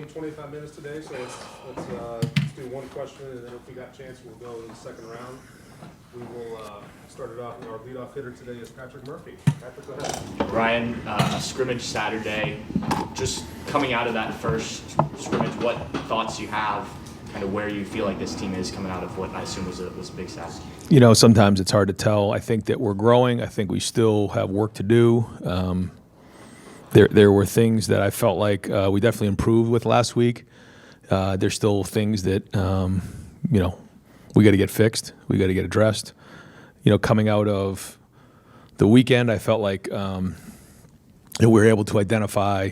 25 minutes today, so let's do one question, and then if we got a chance, we'll go to the second round. We will start it off. Our leadoff hitter today is Patrick Murphy. Patrick, go ahead. Ryan, scrimmage Saturday. Just coming out of that first scrimmage, what thoughts you have, kind of where you feel like this team is coming out of what I assume was a big Saturday? You know, sometimes it's hard to tell. I think that we're growing. I think we still have work to do. There were things that I felt like we definitely improved with last week. There's still things that, we got to get fixed. We got to get addressed. You know, coming out of the weekend, I felt like we were able to identify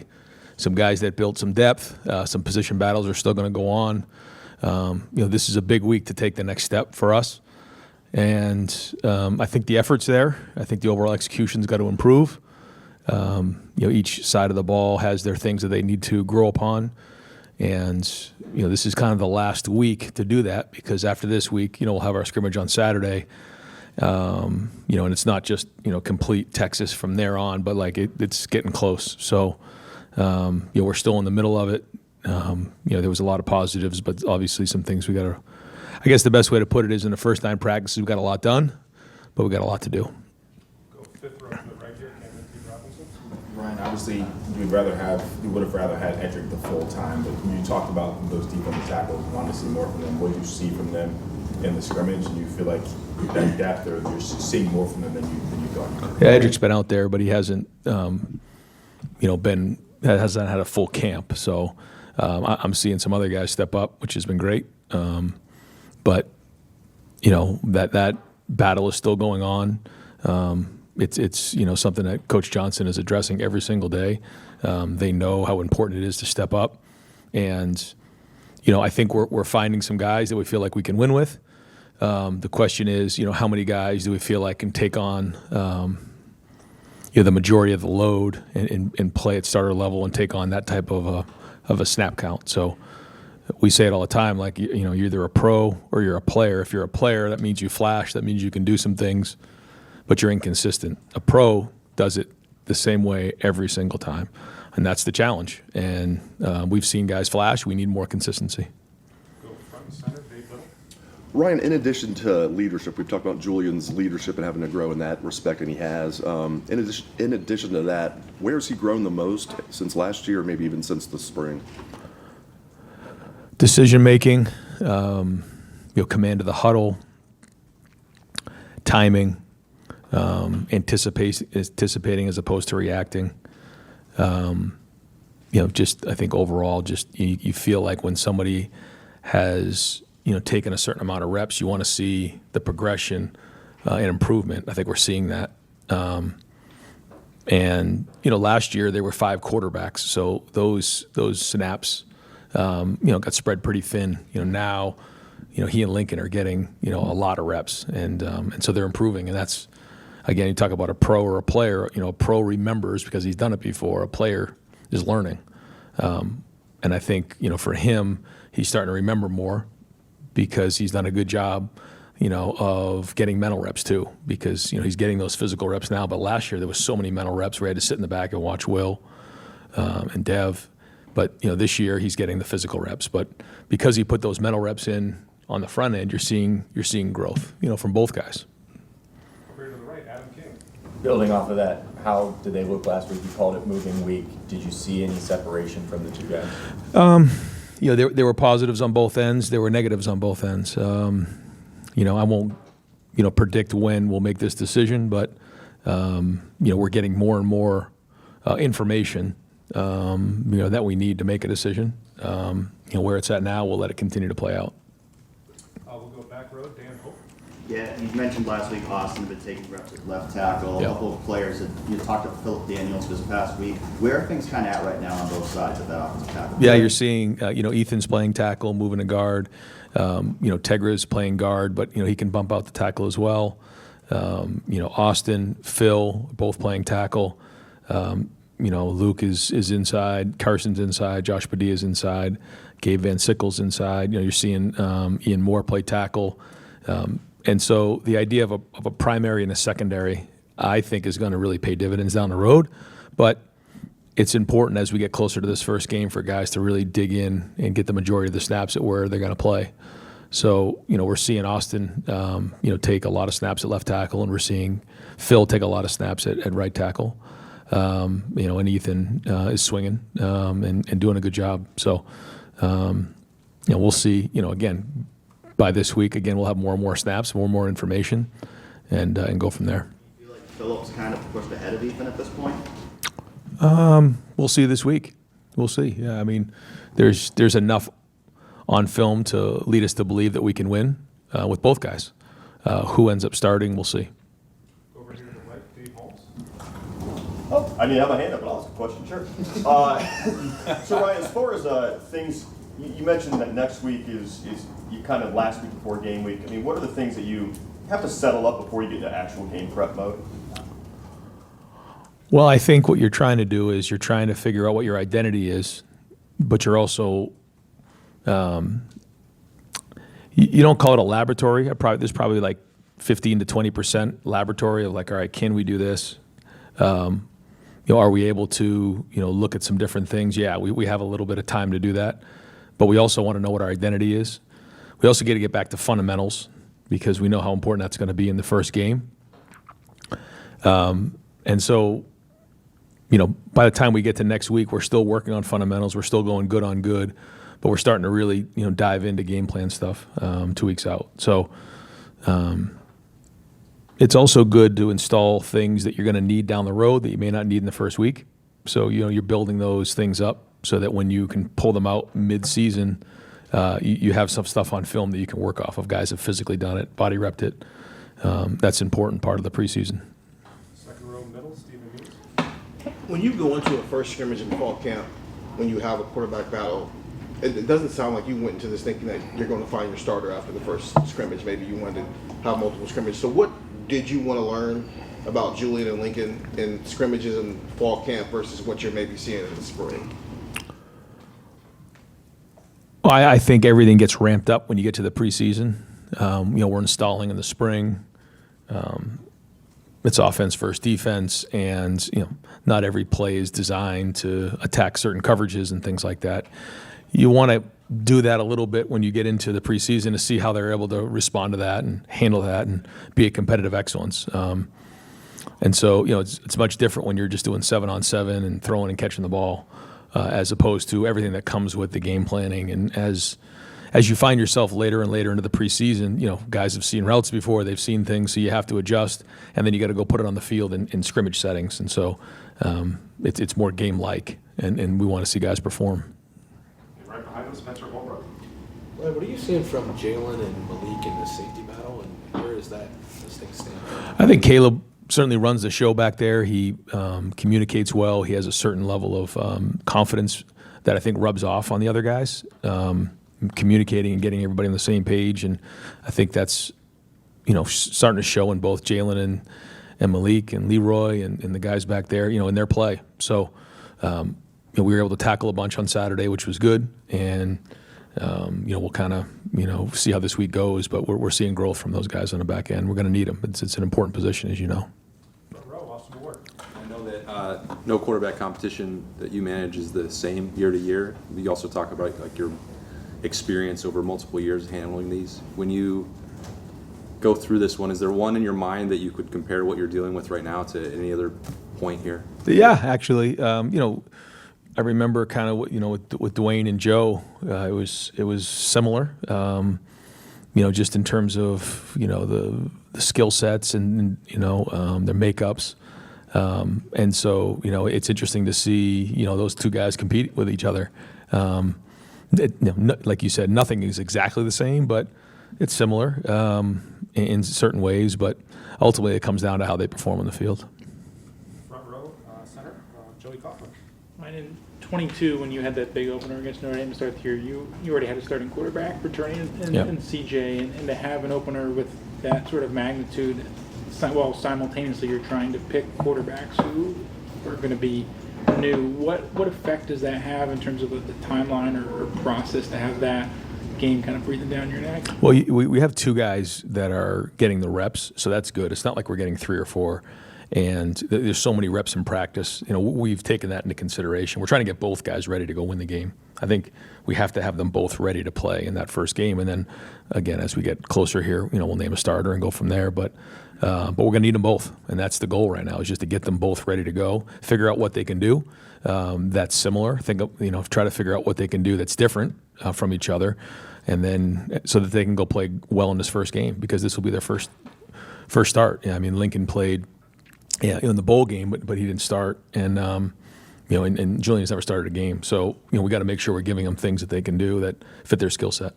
some guys that built some depth. Some position battles are still going to go on. This is a big week to take the next step for us. And I think the effort's there. I think the overall execution's got to improve. Each side of the ball has their things that they need to grow upon. And, this is kind of the last week to do that, because after this week, we'll have our scrimmage on Saturday. And it's not just, complete Texas from there on, but like it's getting close. So, we're still in the middle of it. There was a lot of positives, but obviously some things we got to, I guess the best way to put it is in the first 9 practices, we've got a lot done, but we got a lot to do. Go fifth row to the right here, Cameron T. Robinson. Ryan, obviously, you would have rather had Edric the full time, but when you talked about those defensive tackles, you wanted to see more from them. What did you see from them in the scrimmage? And you feel like that depth, or you're seeing more from them than you thought? Yeah, Edric's been out there, but he hasn't, hasn't had a full camp. So I'm seeing some other guys step up, which has been great. But that battle is still going on. It's something that Coach Johnson is addressing every single day. They know how important it is to step up, and I think we're finding some guys that we feel like we can win with. The question is, how many guys do we feel like can take on the majority of the load and play at starter level and take on that type of a snap count. So we say it all the time, like, you're either a pro or you're a player. If you're a player, that means you flash, that means you can do some things, but you're inconsistent. A pro does it the same way every single time, and that's the challenge. And we've seen guys flash. We need more consistency. Go front and center, Dave Little. Ryan, in addition to leadership, we've talked about Julian's leadership and having to grow in that respect, and he has. In addition to that, where has he grown the most since last year, or maybe even since the spring? Decision making, command of the huddle, timing, anticipating as opposed to reacting. Just I think overall, just you feel like when somebody has taken a certain amount of reps, you want to see the progression and improvement. I think we're seeing that. And last year there were 5 quarterbacks, so those snaps got spread pretty thin. Now, he and Lincoln are getting a lot of reps, and so they're improving. And that's, again, you talk about a pro or a player. A pro remembers because he's done it before. A player is learning, and I think for him, he's starting to remember more because he's done a good job, of getting mental reps too. Because he's getting those physical reps now. But last year there was so many mental reps where he had to sit in the back and watch Will and Dev. But this year he's getting the physical reps. But because he put those mental reps in on the front end, you're seeing growth, from both guys. Over here to the right, Adam King. Building off of that, how did they look last week? You called it moving week. Did you see any separation from the two guys? There were positives on both ends. There were negatives on both ends. I won't, predict when we'll make this decision, but we're getting more and more information. That we need to make a decision. Where it's at now, we'll let it continue to play out. We'll go back row, Dan Hope. Yeah, you mentioned last week Austin had been taking reps at left tackle. Yeah. A couple of players, you talked to Philip Daniels this past week. Where are things kind of at right now on both sides of that offensive tackle? Yeah, you're seeing, Ethan's playing tackle, moving to guard. Tegra's playing guard, but, he can bump out the tackle as well. Austin, Phil, both playing tackle. Luke is inside, Carson's inside, Josh Padilla's inside, Gabe Van Sickle's inside. You're seeing Ian Moore play tackle. And so the idea of a primary and a secondary, I think, is going to really pay dividends down the road. But it's important as we get closer to this first game for guys to really dig in and get the majority of the snaps at where they're going to play. So, we're seeing Austin, take a lot of snaps at left tackle, and we're seeing Phil take a lot of snaps at right tackle. And Ethan is swinging and doing a good job. So, we'll see. Again, by this week, we'll have more and more snaps, more and more information, and go from there. Do you feel like Phillips kind of pushed ahead of Ethan at this point? We'll see this week. We'll see. Yeah, there's enough on film to lead us to believe that we can win with both guys. Who ends up starting, we'll see. Over here to the right, Dave Holmes. Oh, I didn't have my hand up, but I'll ask a question. Sure. So Ryan, as far as things, you mentioned that next week is you kind of last week before game week. What are the things that you have to settle up before you get into actual game prep mode? Well, I think what you're trying to do is you're trying to figure out what your identity is, but you're also you don't call it a laboratory. There's probably like 15 to 20% laboratory of like, all right, can we do this? Are we able to look at some different things? Yeah, we have a little bit of time to do that, but we also want to know what our identity is. We also get to get back to fundamentals because we know how important that's going to be in the first game. And so, by the time we get to next week, we're still working on fundamentals. We're still going good on good, but we're starting to really, dive into game plan stuff 2 weeks out. So it's also good to install things that you're going to need down the road that you may not need in the first week. So, you're building those things up so that when you can pull them out mid-season, you have some stuff on film that you can work off of. Guys have physically done it, body repped it. That's an important part of the preseason. Second row middle, Stephen Hughes. When you go into a first scrimmage in fall camp, when you have a quarterback battle, it doesn't sound like you went into this thinking that you're going to find your starter after the first scrimmage. Maybe you wanted to have multiple scrimmages. So what did you want to learn about Julian and Lincoln in scrimmages in fall camp versus what you're maybe seeing in the spring? Well, I think everything gets ramped up when you get to the preseason. We're installing in the spring. It's offense first defense, and not every play is designed to attack certain coverages and things like that. You want to do that a little bit when you get into the preseason to see how they're able to respond to that and handle that and be a competitive excellence. And so, it's much different when you're just doing 7-on-7 and throwing and catching the ball, as opposed to everything that comes with the game planning. And as you find yourself later and later into the preseason, guys have seen routes before, they've seen things, so you have to adjust, and then you got to go put it on the field in scrimmage settings. And so it's more game-like, and we want to see guys perform. And right behind him, Spencer Holbrook. Well, what are you seeing from Jalen and Malik in the safety battle, and where is this thing stand? I think Caleb certainly runs the show back there. He communicates well. He has a certain level of confidence that I think rubs off on the other guys. Communicating and getting everybody on the same page, and I think that's starting to show in both Jalen and Malik and Leroy and the guys back there, in their play. So we were able to tackle a bunch on Saturday, which was good, and we'll kind of see how this week goes, but we're seeing growth from those guys on the back end. We're going to need them. It's an important position, as you know. Front row, Austin Ward. I know that no quarterback competition that you manage is the same year to year. You also talk about like your experience over multiple years handling these. When you go through this one, is there one in your mind that you could compare what you're dealing with right now to any other point here? Yeah, actually, I remember kind of with Dwayne and Joe, it was similar. Just in terms of the skill sets and their makeups. And so it's interesting to see those two guys compete with each other. Like you said, nothing is exactly the same, but it's similar in certain ways. But ultimately, it comes down to how they perform on the field. Front row, center, Joey Kaufman. Mine in 22, when you had that big opener against Notre Dame to start the year, you already had a starting quarterback returning in CJ, and to have an opener with that sort of magnitude, while simultaneously you're trying to pick quarterbacks who are going to be new. What effect does that have in terms of the timeline or process to have that game kind of breathing down your neck? Well, we have two guys that are getting the reps, so that's good. It's not like we're getting 3 or 4. And there's so many reps in practice. We've taken that into consideration. We're trying to get both guys ready to go win the game. I think we have to have them both ready to play in that first game. And then, again, as we get closer here, we'll name a starter and go from there. But we're going to need them both. And that's the goal right now, is just to get them both ready to go, figure out what they can do that's similar. Try to figure out what they can do that's different from each other. And then so that they can go play well in this first game, because this will be their first start. Lincoln played in the bowl game, but he didn't start. And and Julian's never started a game. So, we got to make sure we're giving them things that they can do that fit their skill set.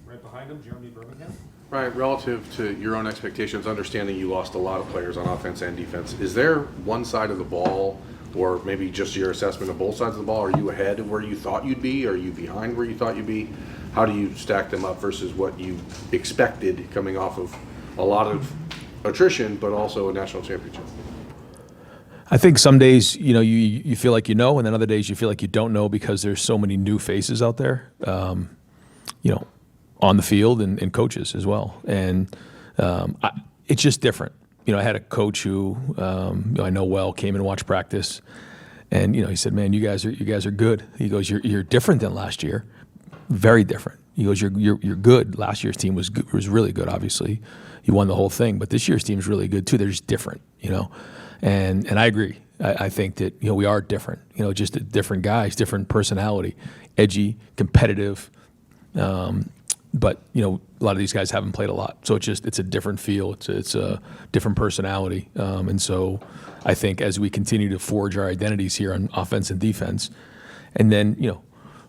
Right behind him, Jeremy Birmingham. Right, relative to your own expectations, understanding you lost a lot of players on offense and defense, is there one side of the ball, or maybe just your assessment of both sides of the ball? Are you ahead of where you thought you'd be? Are you behind where you thought you'd be? How do you stack them up versus what you expected coming off of a lot of attrition, but also a national championship? I think some days, you feel like and then other days you feel like you don't know, because there's so many new faces out there, on the field and coaches as well. And it's just different. I had a coach who I know well, came and watched practice, and he said, "Man, you guys are good." He goes, "You're different than last year, very different." He goes, "You're good. Last year's team was really good. Obviously, you won the whole thing, but this year's team is really good too. They're just different, And I agree. I think that we are different. Just different guys, different personality, edgy, competitive. But a lot of these guys haven't played a lot, so it's a different feel. It's a different personality. And so I think as we continue to forge our identities here on offense and defense, and then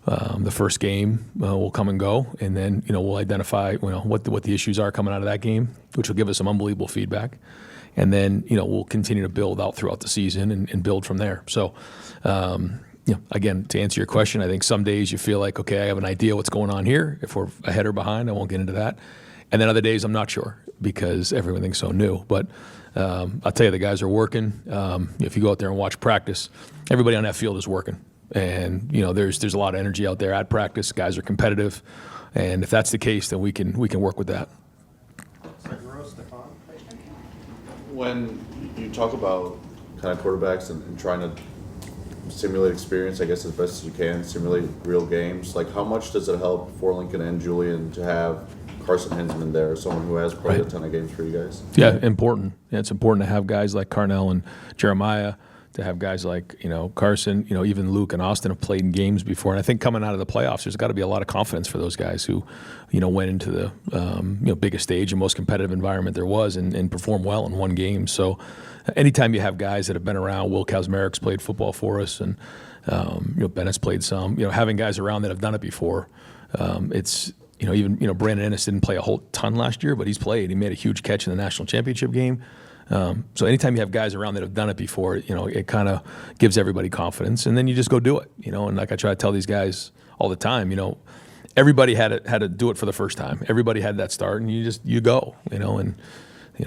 the first game will come and go, and then we'll identify what the issues are coming out of that game, which will give us some unbelievable feedback. And then, we'll continue to build out throughout the season and build from there. So, again, to answer your question, I think some days you feel like, okay, I have an idea what's going on here. If we're ahead or behind, I won't get into that. And then other days I'm not sure, because everything's so new. But I'll tell you, the guys are working. If you go out there and watch practice, everybody on that field is working. And, there's a lot of energy out there at practice. Guys are competitive. And if that's the case, then we can work with that. When you talk about kind of quarterbacks and trying to simulate experience, I guess as best as you can, simulate real games, like how much does it help for Lincoln and Julian to have Carson Hinsman there, someone who has played a ton of games for you guys? Yeah, important. Yeah, it's important to have guys like Carnell and Jeremiah, to have guys like Carson, even Luke and Austin have played in games before. And I think coming out of the playoffs, there's got to be a lot of confidence for those guys who went into the biggest stage and most competitive environment there was, and performed well in one game. So anytime you have guys that have been around, Will Kazmarek's played football for us, and Bennett's played some. Having guys around that have done it before, it's even Brandon Ennis didn't play a whole ton last year, but he's played. He made a huge catch in the national championship game. So anytime you have guys around that have done it before, it kind of gives everybody confidence, and then you just go do it. And like I try to tell these guys all the time, everybody had to do it for the first time. Everybody had that start, and you go. And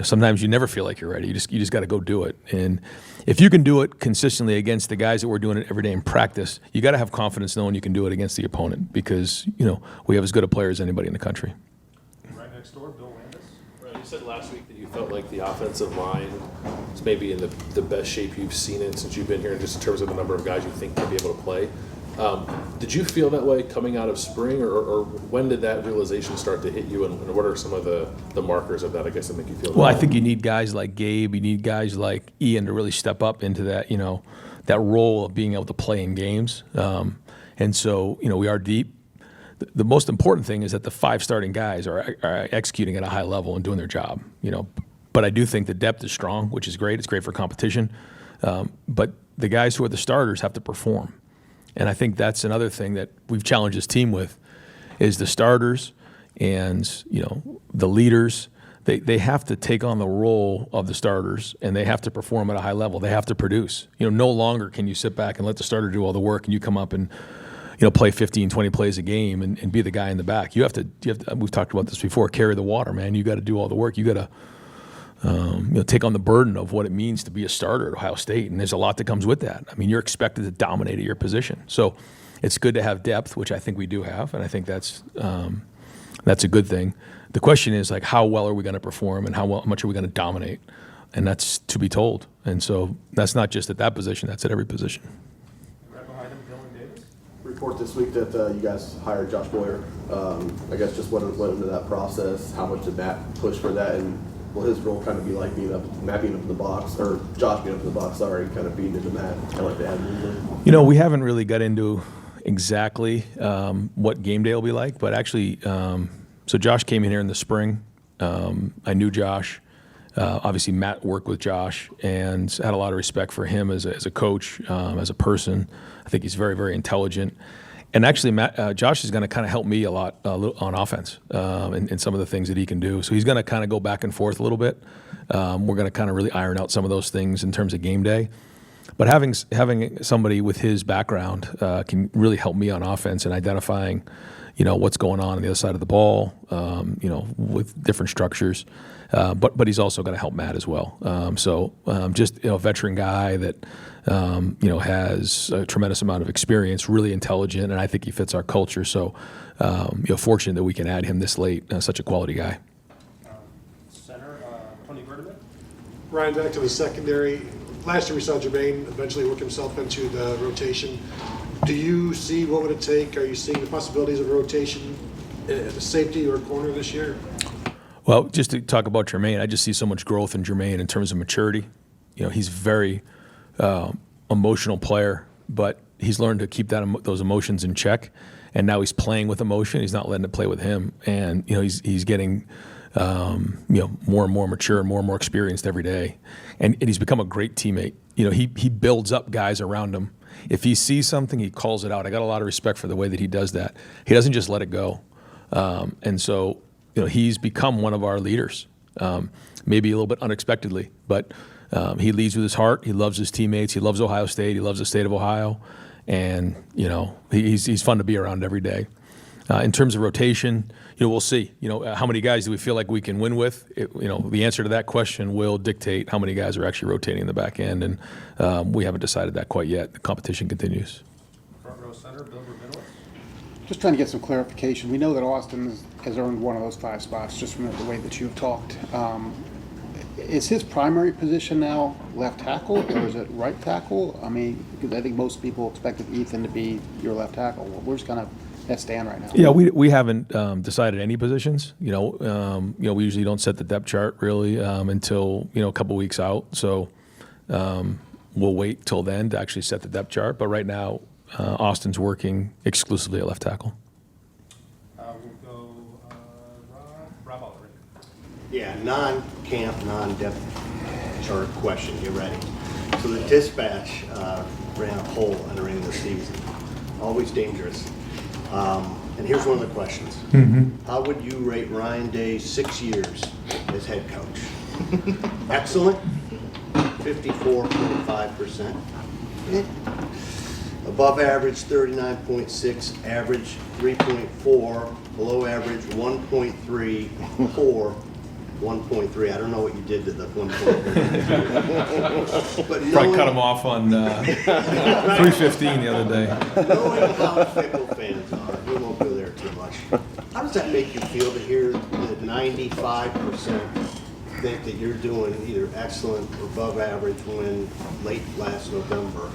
sometimes you never feel like you're ready. You just got to go do it. And if you can do it consistently against the guys that we're doing it every day in practice, you got to have confidence knowing you can do it against the opponent, because we have as good a player as anybody in the country. Right next door, Bill Landis. Right, you said last week that you felt like the offensive line is maybe in the best shape you've seen it since you've been here, just in terms of the number of guys you think can be able to play. Did you feel that way coming out of spring, or when did that realization start to hit you, and what are some of the markers of that, I guess, that make you feel that? Well, I think you need guys like Gabe, you need guys like Ian to really step up into that, that role of being able to play in games. And so, we are deep. The most important thing is that the 5 starting guys are executing at a high level and doing their job, But I do think the depth is strong, which is great. It's great for competition. But the guys who are the starters have to perform. And I think that's another thing that we've challenged this team with, is the starters and, the leaders. They have to take on the role of the starters, and they have to perform at a high level. They have to produce. No longer can you sit back and let the starter do all the work, and you come up and play 15, 20 plays a game and be the guy in the back. You have to, we've talked about this before, carry the water, man. You got to do all the work. You got to take on the burden of what it means to be a starter at Ohio State, and there's a lot that comes with that. I mean, you're expected to dominate at your position. So it's good to have depth, which I think we do have, and I think that's a good thing. The question is, like, how well are we going to perform, and how much are we going to dominate? and that's to be told. And so that's not just at that position; that's at every position. Right behind him, Dylan Davis. Report this week that you guys hired Josh Boyer. I guess just what went into that process? How much did Matt push for that, and will his role kind of be like Matt being up in the box, or Josh being up in the box? Sorry, kind of being into Matt, kind of like the admin. You know, we haven't really got into exactly what game day will be like, but actually, so Josh came in here in the spring. I knew Josh. Obviously, Matt worked with Josh and had a lot of respect for him as a coach, as a person. I think he's very, very intelligent. And actually, Josh is going to kind of help me a lot on offense and some of the things that he can do. So he's going to kind of go back and forth a little bit. We're going to kind of really iron out some of those things in terms of game day. But having somebody with his background can really help me on offense and identifying, what's going on the other side of the ball, with different structures. But he's also going to help Matt as well. Just a veteran guy that has a tremendous amount of experience, really intelligent, and I think he fits our culture. So, fortunate that we can add him this late. Such a quality guy. Center, Tony Verdeman. Ryan, back to the secondary. Last year we saw Jermaine eventually work himself into the rotation. Do you see what would it take? Are you seeing the possibilities of rotation at a safety or a corner this year? Well, just to talk about Jermaine, I just see so much growth in Jermaine in terms of maturity. He's very emotional player, but he's learned to keep those emotions in check. And now he's playing with emotion. He's not letting it play with him. And he's getting more and more mature and more experienced every day. And he's become a great teammate. He builds up guys around him. If he sees something, he calls it out. I got a lot of respect for the way that he does that. He doesn't just let it go. And so, he's become one of our leaders, maybe a little bit unexpectedly, but he leads with his heart. He loves his teammates. He loves Ohio State. He loves the state of Ohio. And, he's fun to be around every day. In terms of rotation, we'll see. How many guys do we feel like we can win with? The answer to that question will dictate how many guys are actually rotating in the back end, and we haven't decided that quite yet. The competition continues. Front row center, Bill Rabinowitz. Just trying to get some clarification. We know that Austin has earned one of those 5 spots just from the way that you've talked. Is his primary position now left tackle, or is it right tackle? I mean, because I think most people expected Ethan to be your left tackle. Where's kind of that stand right now? Yeah, we haven't decided any positions. We usually don't set the depth chart really until a couple weeks out. So we'll wait till then to actually set the depth chart. But right now, Austin's working exclusively at left tackle. We'll go Rob Oliver. Yeah, non-camp, non-depth chart question. You ready? So the Dispatch ran a poll entering the season. Always dangerous. And here's one of the questions. Mm-hmm. How would you rate Ryan Day's 6 years as head coach? Excellent, 54.5%. Above average, 39.6. Average, 3.4. Below average, 1.3. Poor, 1.3. I don't know what you did to the 1.3. But Probably cut him off on 315 the other day. Knowing how fickle fans are, we won't go there too much. How does that make you feel to hear that 95% think that you're doing either excellent or above average when late last November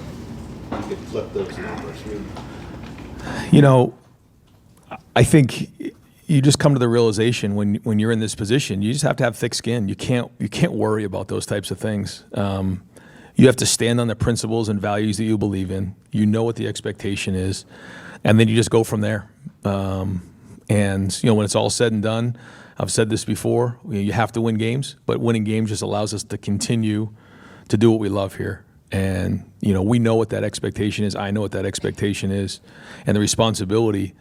you could flip those numbers? I think you just come to the realization when you're in this position, you just have to have thick skin. You can't worry about those types of things. You have to stand on the principles and values that you believe in. You know what the expectation is, and then you just go from there. And when it's all said and done, I've said this before, you have to win games, but winning games just allows us to continue to do what we love here. And we know what that expectation is. I know what that expectation is, and the responsibility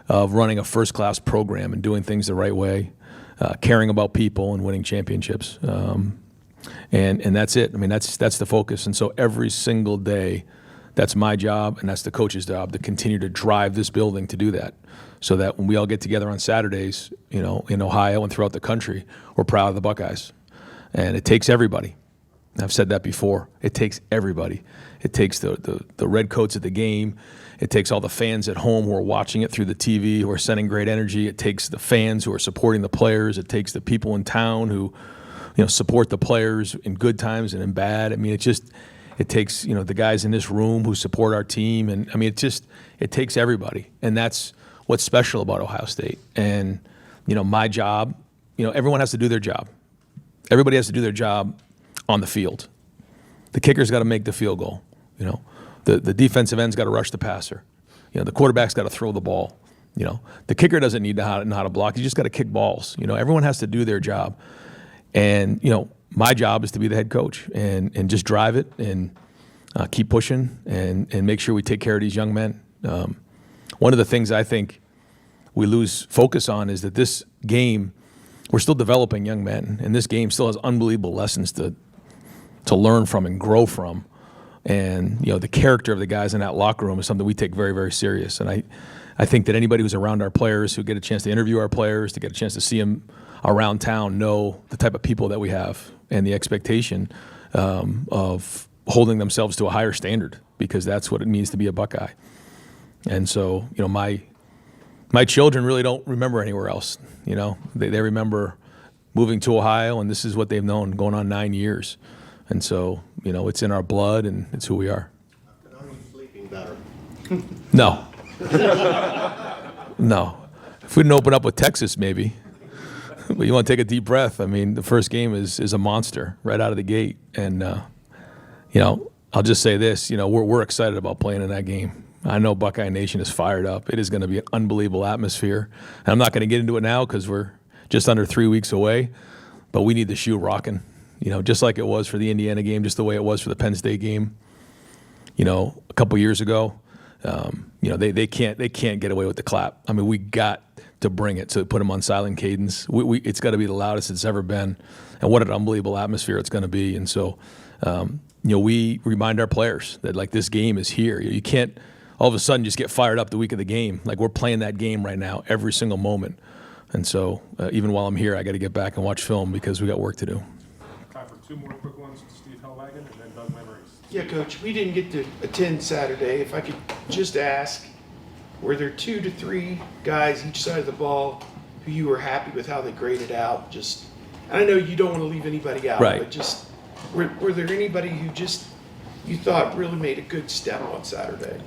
of running a first-class program and doing things the right way, caring about people and winning championships. And that's it. I mean, that's the focus. And so every single day, that's my job and that's the coach's job to continue to drive this building to do that. So that when we all get together on Saturdays, in Ohio and throughout the country, we're proud of the Buckeyes. And it takes everybody. I've said that before. It takes everybody. It takes the red coats at the game. It takes all the fans at home who are watching it through the TV, who are sending great energy. It takes the fans who are supporting the players. It takes the people in town who, support the players in good times and in bad. I mean, it takes, the guys in this room who support our team. And I mean, it takes everybody. And that's what's special about Ohio State. And, my job, everyone has to do their job. Everybody has to do their job on the field. The kicker's got to make the field goal. The defensive end's got to rush the passer. The quarterback's got to throw the ball. The kicker doesn't need to know how to block. He's just got to kick balls. Everyone has to do their job. And, my job is to be the head coach and just drive it and keep pushing and make sure we take care of these young men. One of the things I think we lose focus on is that this game, we're still developing young men, and this game still has unbelievable lessons to learn from and grow from. And, the character of the guys in that locker room is something we take very, very serious. And I think that anybody who's around our players, who get a chance to interview our players, to get a chance to see them around town, know the type of people that we have and the expectation of holding themselves to a higher standard, because that's what it means to be a Buckeye. And so, my children really don't remember anywhere else. They remember moving to Ohio, and this is what they've known going on 9 years. And so, it's in our blood, and it's who we are. Are you sleeping better? No. No. If we didn't open up with Texas, maybe. But you want to take a deep breath. I mean, the first game is a monster right out of the gate. And, I'll just say this, we're excited about playing in that game. I know Buckeye Nation is fired up. It is going to be an unbelievable atmosphere. And I'm not going to get into it now because we're just under 3 weeks away. But we need the shoe rocking, just like it was for the Indiana game, just the way it was for the Penn State game. A couple years ago, they can't get away with the clap. I mean, we got to bring it to put them on silent cadence. It's got to be the loudest it's ever been, and what an unbelievable atmosphere it's going to be. And so, we remind our players that this game is here. You can't all of a sudden just get fired up the week of the game. We're playing that game right now, every single moment. And so, even while I'm here, I got to get back and watch film because we got work to do. Time for two more quick ones. Steve Hellwagen and then Doug Memories. Yeah, Coach, we didn't get to attend Saturday. If I could just ask, were there 2 to 3 guys each side of the ball who you were happy with how they graded out? And I know you don't want to leave anybody out, right, but just were there anybody who you thought really made a good step on Saturday?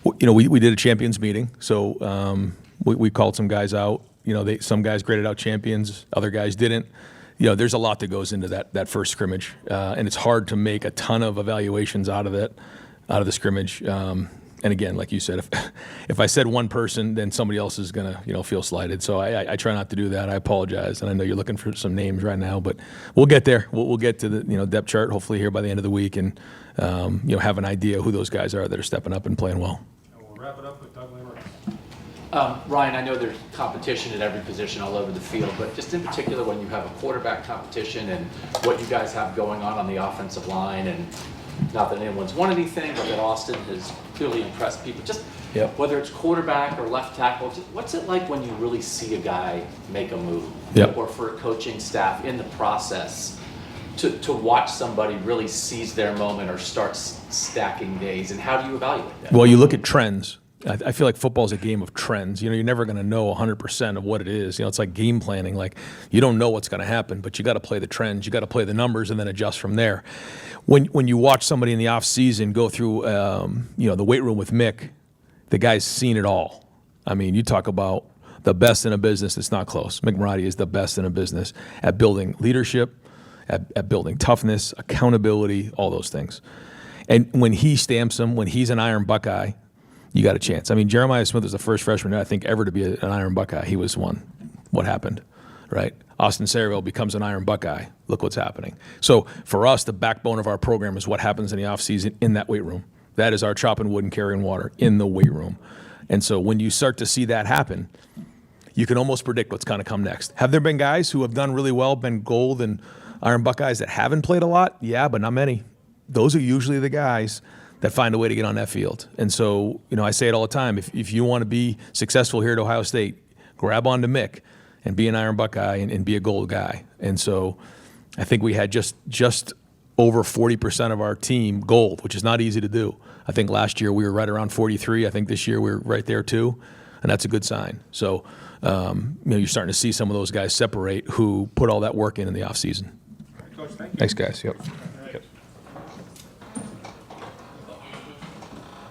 We did a champions meeting, so we called some guys out. Some guys graded out champions, other guys didn't. There's a lot that goes into that first scrimmage, and it's hard to make a ton of evaluations out of the scrimmage. And again, like you said, if I said one person, then somebody else is gonna feel slighted. So I try not to do that. I apologize, and I know you're looking for some names right now, but we'll get there. We'll get to the depth chart hopefully here by the end of the week, and have an idea who those guys are that are stepping up and playing well. And we'll wrap it up with Doug Memories. Ryan, I know there's competition at every position all over the field, but just in particular when you have a quarterback competition and what you guys have going on the offensive line, and not that anyone's won anything, but that Austin has clearly impressed people. Just whether it's quarterback or left tackle, what's it like when you really see a guy make a move? Or for a coaching staff in the process to watch somebody really seize their moment or start stacking days, and how do you evaluate that? Well, you look at trends. I feel like football is a game of trends. You're never going to know 100% of what it is. It's like game planning. You don't know what's going to happen, but you got to play the trends. You got to play the numbers and then adjust from there. When you watch somebody in the off season go through, the weight room with Mick, the guy's seen it all. I mean, you talk about the best in a business. It's not close. Mick Marotti is the best in a business at building leadership, at building toughness, accountability, all those things. And when he stamps them, when he's an Iron Buckeye, you got a chance. I mean, Jeremiah Smith was the first freshman, I think, ever to be an Iron Buckeye. He was one. What happened, right? Austin Saraville becomes an Iron Buckeye. Look what's happening. So for us, the backbone of our program is what happens in the offseason in that weight room. That is our chopping wood and carrying water in the weight room. And so when you start to see that happen, you can almost predict what's going to come next. Have there been guys who have done really well, been gold and Iron Buckeyes that haven't played a lot? Yeah, but not many. Those are usually the guys that find a way to get on that field. And so, I say it all the time, if you want to be successful here at Ohio State, grab onto Mick and be an Iron Buckeye and be a gold guy. And so I think we had just over 40% of our team gold, which is not easy to do. I think last year we were right around 43. I think this year we're right there too, and that's a good sign. So, you're starting to see some of those guys separate who put all that work in the offseason. Thanks, guys. Yep.